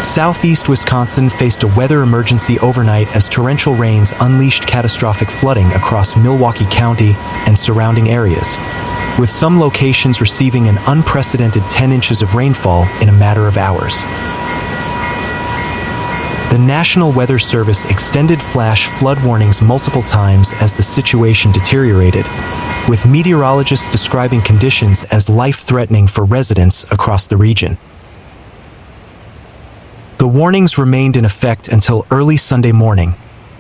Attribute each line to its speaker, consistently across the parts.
Speaker 1: Southeast Wisconsin faced a weather emergency overnight as torrential rains unleashed catastrophic flooding across Milwaukee County and surrounding areas, with some locations receiving an unprecedented 10 inches of rainfall in a matter of hours. The National Weather Service extended flash flood warnings multiple times as the situation deteriorated, with meteorologists describing conditions as life-threatening for residents across the region. The warnings remained in effect until early Sunday morning,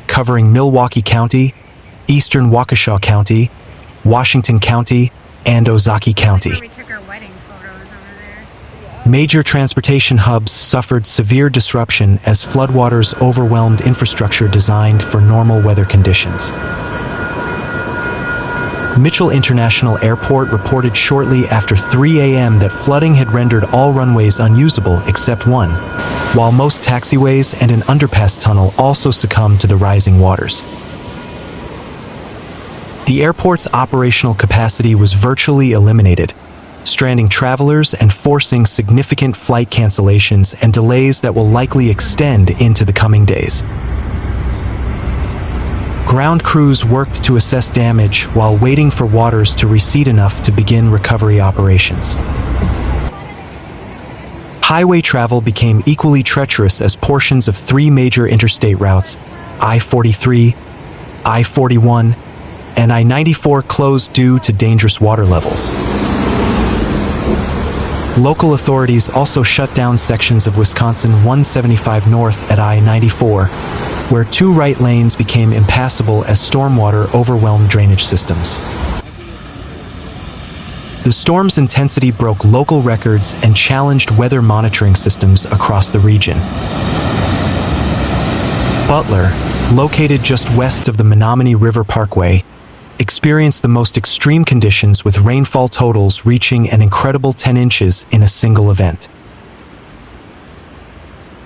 Speaker 1: covering Milwaukee County, eastern Waukesha County, Washington County, and Ozaukee County. Major transportation hubs suffered severe disruption as floodwaters overwhelmed infrastructure designed for normal weather conditions. Mitchell International Airport reported shortly after 3 a.m. that flooding had rendered all runways unusable except one, while most taxiways and an underpass tunnel also succumbed to the rising waters. The airport's operational capacity was virtually eliminated, stranding travelers and forcing significant flight cancellations and delays that will likely extend into the coming days. Ground crews worked to assess damage while waiting for waters to recede enough to begin recovery operations. Highway travel became equally treacherous as portions of three major interstate routes, I-43, I-41, and I-94 closed due to dangerous water levels. Local authorities also shut down sections of Wisconsin 175 North at I-94, where two right lanes became impassable as stormwater overwhelmed drainage systems. The storm's intensity broke local records and challenged weather monitoring systems across the region. Butler, located just west of the Menomonee River Parkway, experienced the most extreme conditions with rainfall totals reaching an incredible 10 inches in a single event.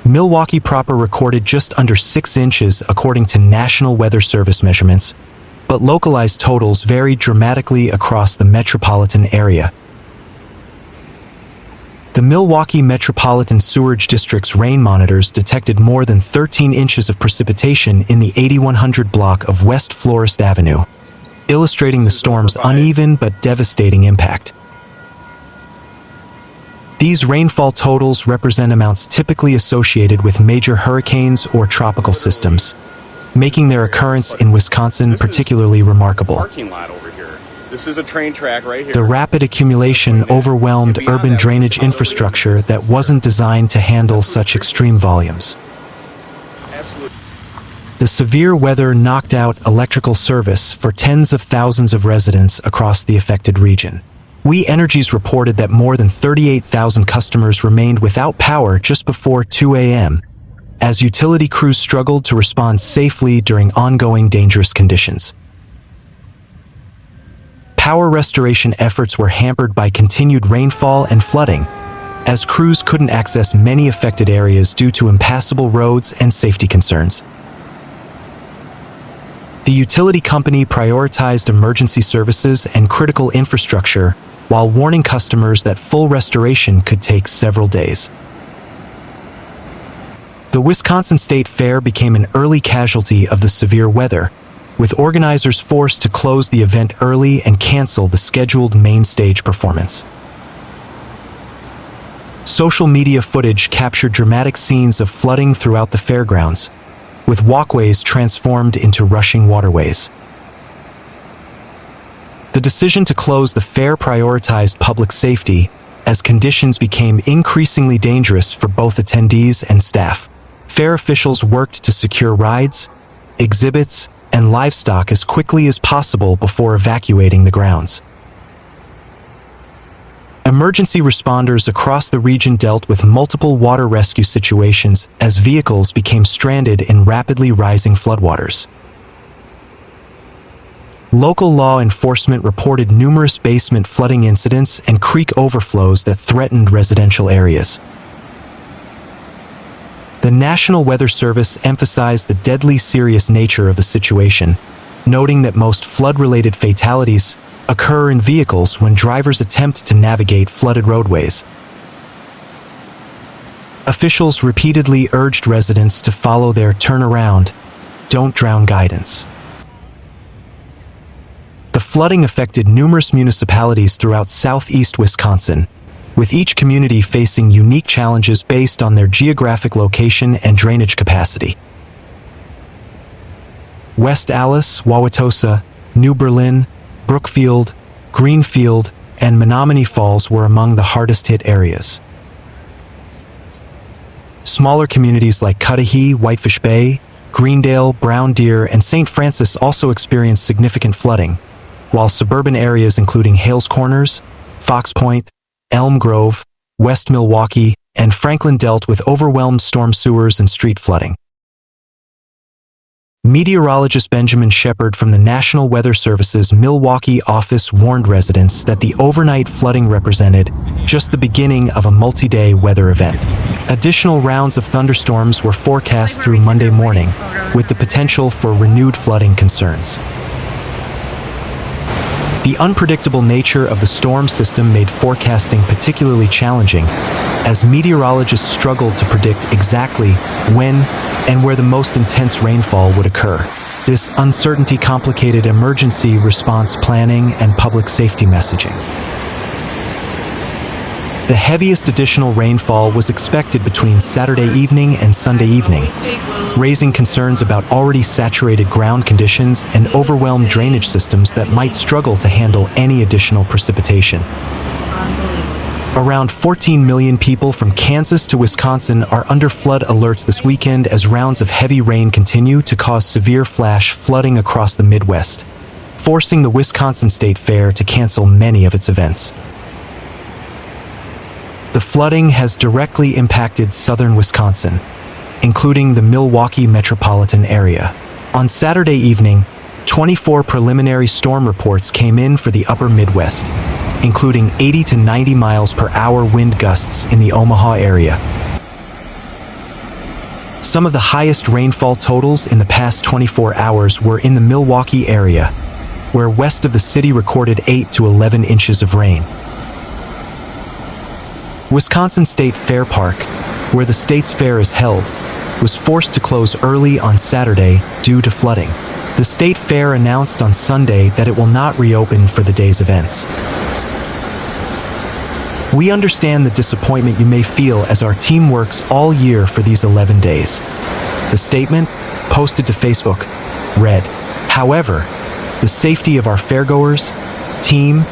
Speaker 1: Milwaukee proper recorded just under 6 inches according to National Weather Service measurements, but localized totals varied dramatically across the metropolitan area. The Milwaukee Metropolitan Sewerage District's rain monitors detected more than 13 inches of precipitation in the 8100 block of West Florist Avenue, illustrating the storm's uneven but devastating impact. These rainfall totals represent amounts typically associated with major hurricanes or tropical systems, making their occurrence in Wisconsin particularly remarkable.
Speaker 2: This is a train track right here.
Speaker 1: The rapid accumulation overwhelmed urban drainage infrastructure that wasn't designed to handle such extreme volumes. The severe weather knocked out electrical service for tens of thousands of residents across the affected region. We Energies reported that more than 38,000 customers remained without power just before 2 a.m., as utility crews struggled to respond safely during ongoing dangerous conditions. Power restoration efforts were hampered by continued rainfall and flooding, as crews couldn't access many affected areas due to impassable roads and safety concerns. The utility company prioritized emergency services and critical infrastructure while warning customers that full restoration could take several days. The Wisconsin State Fair became an early casualty of the severe weather, with organizers forced to close the event early and cancel the scheduled main stage performance. Social media footage captured dramatic scenes of flooding throughout the fairgrounds, with walkways transformed into rushing waterways. The decision to close the fair prioritized public safety, as conditions became increasingly dangerous for both attendees and staff. Fair officials worked to secure rides, exhibits, and livestock as quickly as possible before evacuating the grounds. Emergency responders across the region dealt with multiple water rescue situations as vehicles became stranded in rapidly rising floodwaters. Local law enforcement reported numerous basement flooding incidents and creek overflows that threatened residential areas. The National Weather Service emphasized the deadly serious nature of the situation, noting that most flood-related fatalities occur in vehicles when drivers attempt to navigate flooded roadways. Officials repeatedly urged residents to follow their turn-around, don't drown guidance. The flooding affected numerous municipalities throughout southeast Wisconsin, with each community facing unique challenges based on their geographic location and drainage capacity. West Allis, Wauwatosa, New Berlin, Brookfield, Greenfield, and Menomonee Falls were among the hardest-hit areas. Smaller communities like Cudahy, Whitefish Bay, Greendale, Brown Deer, and St. Francis also experienced significant flooding, while suburban areas including Hales Corners, Fox Point, Elm Grove, West Milwaukee, and Franklin dealt with overwhelmed storm sewers and street flooding. Meteorologist Benjamin Shepard from the National Weather Service's Milwaukee office warned residents that the overnight flooding represented just the beginning of a multi-day weather event. Additional rounds of thunderstorms were forecast through Monday morning, with the potential for renewed flooding concerns. The unpredictable nature of the storm system made forecasting particularly challenging, as meteorologists struggled to predict exactly when and where the most intense rainfall would occur. This uncertainty complicated emergency response planning and public safety messaging. The heaviest additional rainfall was expected between Saturday evening and Sunday evening, raising concerns about already saturated ground conditions and overwhelmed drainage systems that might struggle to handle any additional precipitation. Around 14 million people from Kansas to Wisconsin are under flood alerts this weekend as rounds of heavy rain continue to cause severe flash flooding across the Midwest, forcing the Wisconsin State Fair to cancel many of its events. The flooding has directly impacted southern Wisconsin, including the Milwaukee metropolitan area. On Saturday evening, 24 preliminary storm reports came in for the upper Midwest, including 80 to 90 miles per hour wind gusts in the Omaha area. Some of the highest rainfall totals in the past 24 hours were in the Milwaukee area, where west of the city recorded 8 to 11 inches of rain. Wisconsin State Fair Park, where the state's fair is held, was forced to close early on Saturday due to flooding. The state fair announced on Sunday that it will not reopen for the day's events. We understand the disappointment you may feel as our team works all year for these 11 days. The statement, posted to Facebook, read, "However, the safety of our fairgoers, team,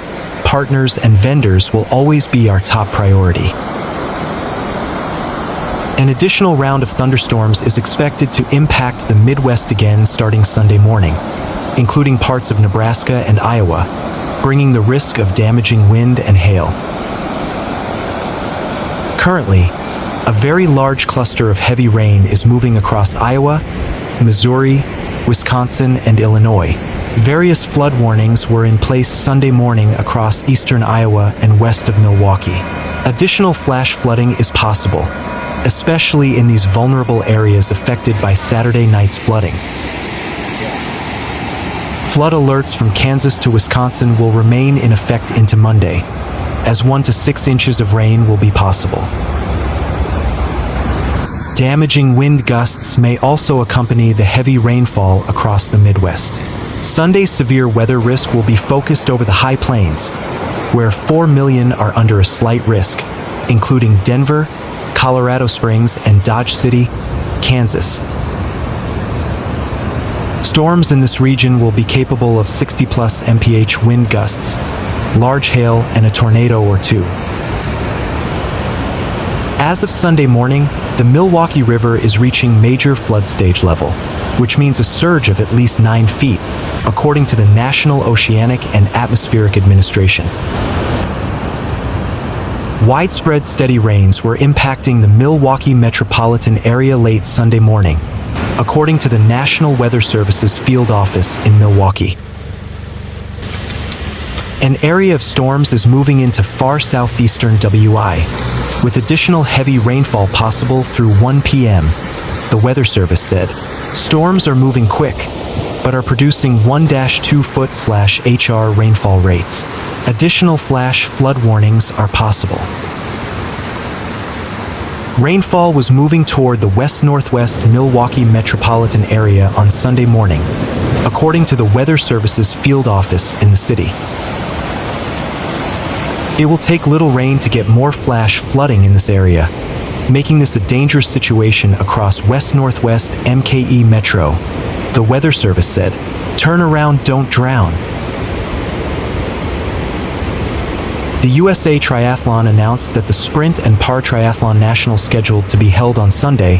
Speaker 1: partners, and vendors will always be our top priority." An additional round of thunderstorms is expected to impact the Midwest again starting Sunday morning, including parts of Nebraska and Iowa, bringing the risk of damaging wind and hail. Currently, a very large cluster of heavy rain is moving across Iowa, Missouri, Wisconsin, and Illinois. Various flood warnings were in place Sunday morning across eastern Iowa and west of Milwaukee. Additional flash flooding is possible, especially in these vulnerable areas affected by Saturday night's flooding. Flood alerts from Kansas to Wisconsin will remain in effect into Monday, as 1 to 6 inches of rain will be possible. Damaging wind gusts may also accompany the heavy rainfall across the Midwest. Sunday's severe weather risk will be focused over the High Plains, where 4 million are under a slight risk, including Denver, Colorado Springs, and Dodge City, Kansas. Storms in this region will be capable of 60+ mph wind gusts, large hail, and a tornado or two. As of Sunday morning, the Milwaukee River is reaching major flood stage level, which means a surge of at least 9 feet, according to the National Oceanic and Atmospheric Administration. Widespread steady rains were impacting the Milwaukee metropolitan area late Sunday morning, according to the National Weather Service's field office in Milwaukee. An area of storms is moving into far southeastern WI, with additional heavy rainfall possible through 1 p.m., the Weather Service said. Storms are moving quick, but are producing 1-2 foot/HR rainfall rates. Additional flash flood warnings are possible. Rainfall was moving toward the west-northwest Milwaukee metropolitan area on Sunday morning, according to the Weather Service's field office in the city. It will take little rain to get more flash flooding in this area, making this a dangerous situation across west-northwest MKE Metro, the Weather Service said. Turn around, don't drown. The USA Triathlon announced that the sprint and para-triathlon nationals scheduled to be held on Sunday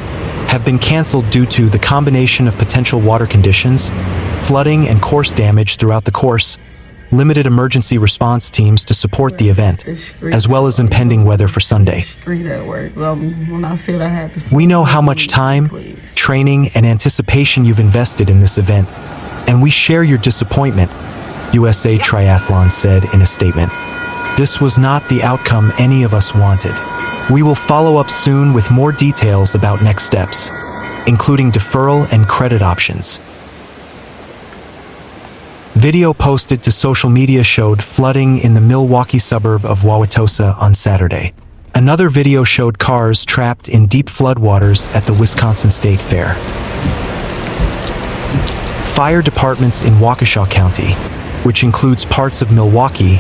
Speaker 1: have been canceled due to the combination of potential water conditions, flooding and course damage throughout the course, limited emergency response teams to support the event, as well as impending weather for Sunday. We know how much time, training, and anticipation you've invested in this event, and we share your disappointment, USA Triathlon said in a statement. This was not the outcome any of us wanted. We will follow up soon with more details about next steps, including deferral and credit options. Video posted to social media showed flooding in the Milwaukee suburb of Wauwatosa on Saturday. Another video showed cars trapped in deep floodwaters at the Wisconsin State Fair. Fire departments in Waukesha County, which includes parts of Milwaukee,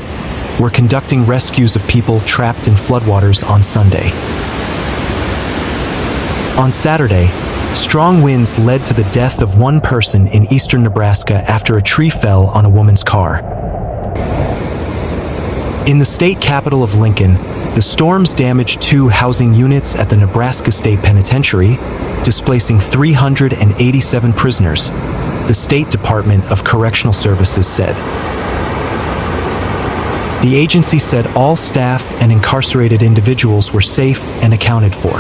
Speaker 1: were conducting rescues of people trapped in floodwaters on Sunday. On Saturday, strong winds led to the death of one person in eastern Nebraska after a tree fell on a woman's car. In the state capital of Lincoln, the storms damaged 2 housing units at the Nebraska State Penitentiary, displacing 387 prisoners, the State Department of Correctional Services said. The agency said all staff and incarcerated individuals were safe and accounted for.